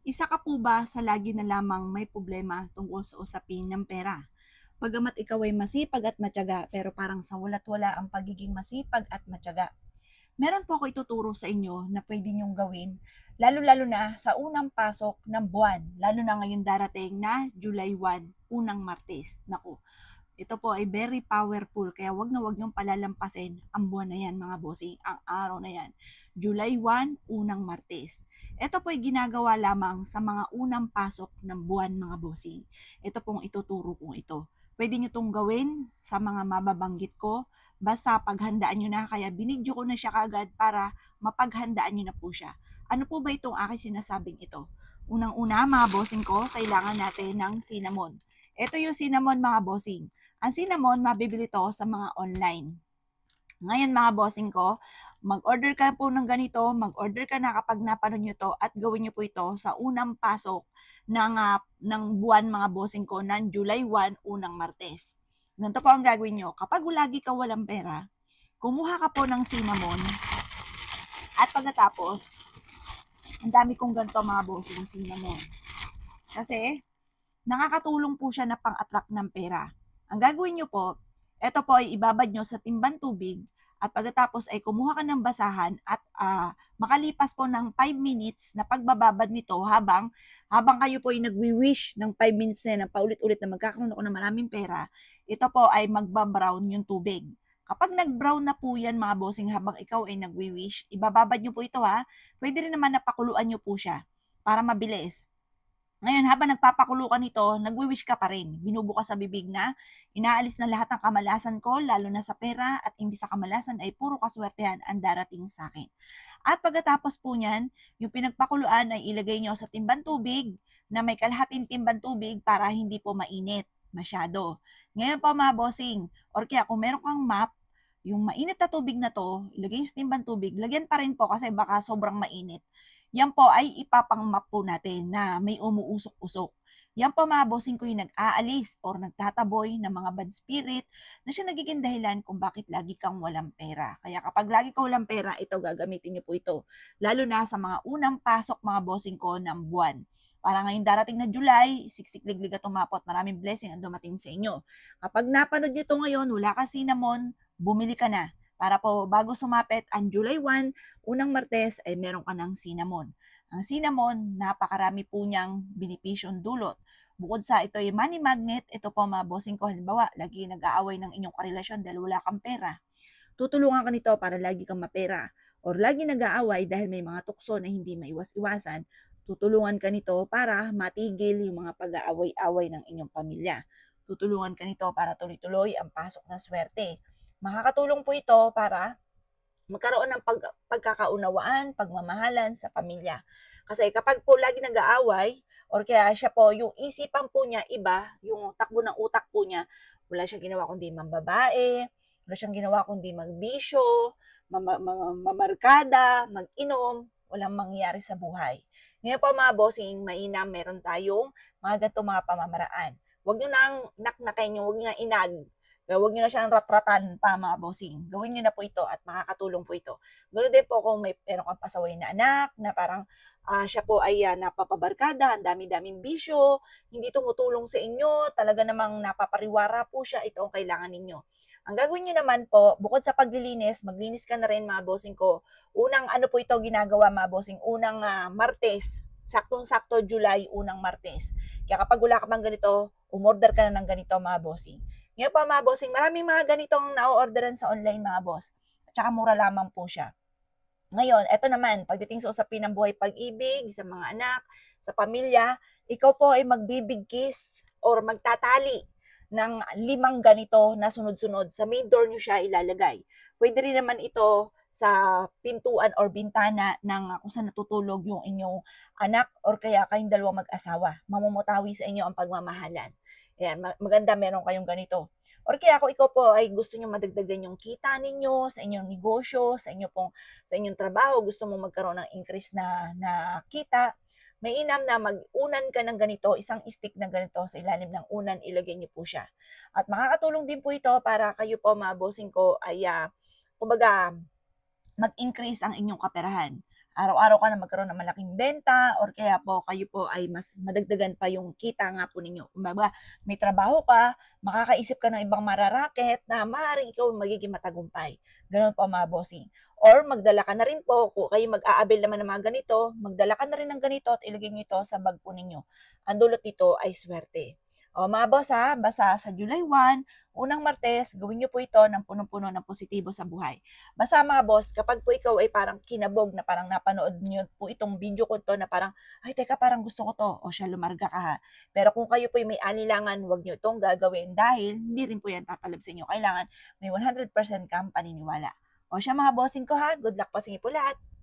Isa ka po ba sa lagi na lamang may problema tungkol sa usapin ng pera? Bagamat ikaw ay masipag at matyaga, pero parang sa wala't-wala ang pagiging masipag at matyaga. Meron po ako ituturo sa inyo na pwede niyong gawin, lalo-lalo na sa unang pasok ng buwan, lalo na ngayon darating na July 1, unang Martes. Naku, ito po ay very powerful, kaya wag na wag niyong palalampasin ang buwan na yan, mga bossing, ang araw na yan. July 1, unang Martes. Ito po ay ginagawa lamang sa mga unang pasok ng buwan, mga bossing. Ito pong ituturo kong ito. Pwede niyo itong gawin sa mga mababanggit ko, basta paghandaan niyo na, kaya binidyo ko na siya kagad para mapaghandaan niyo na po siya. Ano po ba itong aking sinasabing ito? Unang-una, mga bossing ko, kailangan natin ng cinnamon. Ito yung cinnamon, mga bossing. Ang cinnamon, mabibili to sa mga online. Ngayon, mga bossing ko, mag-order ka po ng ganito, mag-order ka na kapag napanood nyo to at gawin nyo po ito sa unang pasok ng buwan, mga bossing ko, ng July 1, unang Martes. Ganito po ang gagawin nyo. Kapag lagi ka walang pera, kumuha ka po ng cinnamon at pagkatapos, ang dami kong ganito, mga bossing, cinnamon. Kasi, nakakatulong po siya na pang-attract ng pera. Ang gagawin nyo po, ito po ay ibabad nyo sa timbang tubig at pagkatapos ay kumuha ka ng basahan at makalipas po ng 5 minutes na pagbababad nito habang kayo po ay nagwi-wish ng 5 minutes na paulit-ulit na magkakaroon ako ng maraming pera, ito po ay magbabrown yung tubig. Kapag nag-brown na po yan, mga bossing, habang ikaw ay nagwi-wish, ibababad nyo po ito ha. Pwede rin naman na pakuluan nyo po siya para mabilis. Ngayon, habang nagpapakulo ka nito, nagwi-wish ka pa rin. Binubukas sa bibig na, inaalis na lahat ng kamalasan ko, lalo na sa pera, at imbis sa kamalasan ay puro kaswertehan ang darating sa akin. At pagkatapos po niyan, yung pinagpakuluan ay ilagay nyo sa timbang tubig na may kalahating timbang tubig para hindi po mainit masyado. Ngayon pa, mga bossing, or kaya kung meron kang map, yung mainit na tubig na to, ilagay sa timbang tubig, lagyan pa rin po kasi baka sobrang mainit. Yan po ay ipapang-map po natin na may umuusok-usok. Yan po, mga bossing ko, yung nag-aalis or nagtataboy ng mga bad spirit na siya nagiging dahilan kung bakit lagi kang walang pera. Kaya kapag lagi kang walang pera, ito gagamitin niyo po ito. Lalo na sa mga unang pasok, mga bossing ko, ng buwan. Para ngayon darating na July, siksik-liglig at tumapot, maraming blessing ang dumating sa inyo. Kapag napanood nyo ito ngayon, wala ka cinnamon, bumili ka na. Para po bago sumapit ang July 1, unang Martes ay meron ka ng cinnamon. Ang cinnamon, napakarami po niyang benepisyong dulot. Bukod sa ito ay money magnet, ito po, mga bossing ko, halimbawa, lagi nag-aaway ng inyong karelasyon dahil wala kang pera. Tutulungan ka nito para lagi kang mapera. Or lagi nag-aaway dahil may mga tukso na hindi maiwas-iwasan, tutulungan ka nito para matigil yung mga pag-aaway-away ng inyong pamilya. Tutulungan ka nito para tuloy-tuloy ang pasok ng swerte. Makakatulong po ito para magkaroon ng pagkakaunawaan, pagmamahalan sa pamilya. Kasi kapag po lagi nag-aaway, or kaya siya po, yung isipan po niya iba, yung takbo ng utak po niya, wala siyang ginawa kundi mambabae, wala siyang ginawa kundi magbisyo, mamarkada, mag-inom, walang mangyayari sa buhay. Ngayon po, mga bossing, mainam, meron tayong mga ganito mga pamamaraan. Huwag nyo nang naknakin, huwag nyo nang inag. Huwag nyo na siyang ratratan pa, mga bossing. Gawin nyo na po ito at makakatulong po ito. Ganoon din po kung meron kang pasaway na anak na parang siya po ay napapabarkada, ang dami-daming bisyo, hindi tumutulong sa inyo, talaga namang napapariwara po siya, ito ang kailangan ninyo. Ang gagawin nyo naman po, bukod sa paglilinis, maglinis ka na rin, mga bossing ko. Unang ano po ito ginagawa, mga bossing, unang Martes, saktong-sakto July, unang Martes. Kaya kapag wala ka bang ganito, umorder ka na ng ganito, mga bossing. Ngayon pa, mga bossing, maraming mga ganitong na-orderan sa online, mga boss. At saka mura lamang po siya. Ngayon, eto naman, pagdating sa usapin ng buhay pag-ibig, sa mga anak, sa pamilya, ikaw po ay magbibigkis or magtatali ng 5 ganito na sunod-sunod. Sa main door nyo siya ilalagay. Pwede rin naman ito sa pintuan or bintana ng kung saan natutulog yung inyong anak or kaya kayong dalawang mag-asawa. Mamumutawi sa inyo ang pagmamahalan. Ayan, maganda meron kayong ganito. Or kaya kung ikaw po ay gusto niyo madagdagan yung kita ninyo sa inyong negosyo, sa inyong trabaho, gusto mo magkaroon ng increase na kita, may inam na mag-unan ka ng ganito, isang stick na ganito sa ilalim ng unan, ilagay niyo po siya. At makakatulong din po ito para kayo po, mga bossing ko, ay kumbaga mag-increase ang inyong kaperahan. araw-araw ka na magkaroon ng malaking benta or kaya po kayo po ay mas madagdagan pa yung kita nga po ninyo. Kumbaga, may trabaho ka, makakaisip ka ng ibang mararaket na maaaring ikaw magiging matagumpay. Ganoon po mga bossing. Or magdala ka na rin po, kung kayo mag-aabil naman ng mga ganito, magdala ka na rin ng ganito at ilagay nyo ito sa bag po ninyo. Ang dulot nito ay swerte. O mga boss ha, basta sa July 1, unang Martes, gawin nyo po ito ng punong-puno ng positibo sa buhay. Basta mga boss, kapag po ikaw ay parang kinabog na parang napanood nyo po itong video ko to na parang, ay teka parang gusto ko to, o siya lumarga ka ha. Pero kung kayo po may anilangan, huwag nyo itong gagawin dahil hindi rin po yan tatalab sa inyo. Kailangan may 100% kang paniniwala. O siya mga bossing ko ha, good luck po sa inyo po lahat.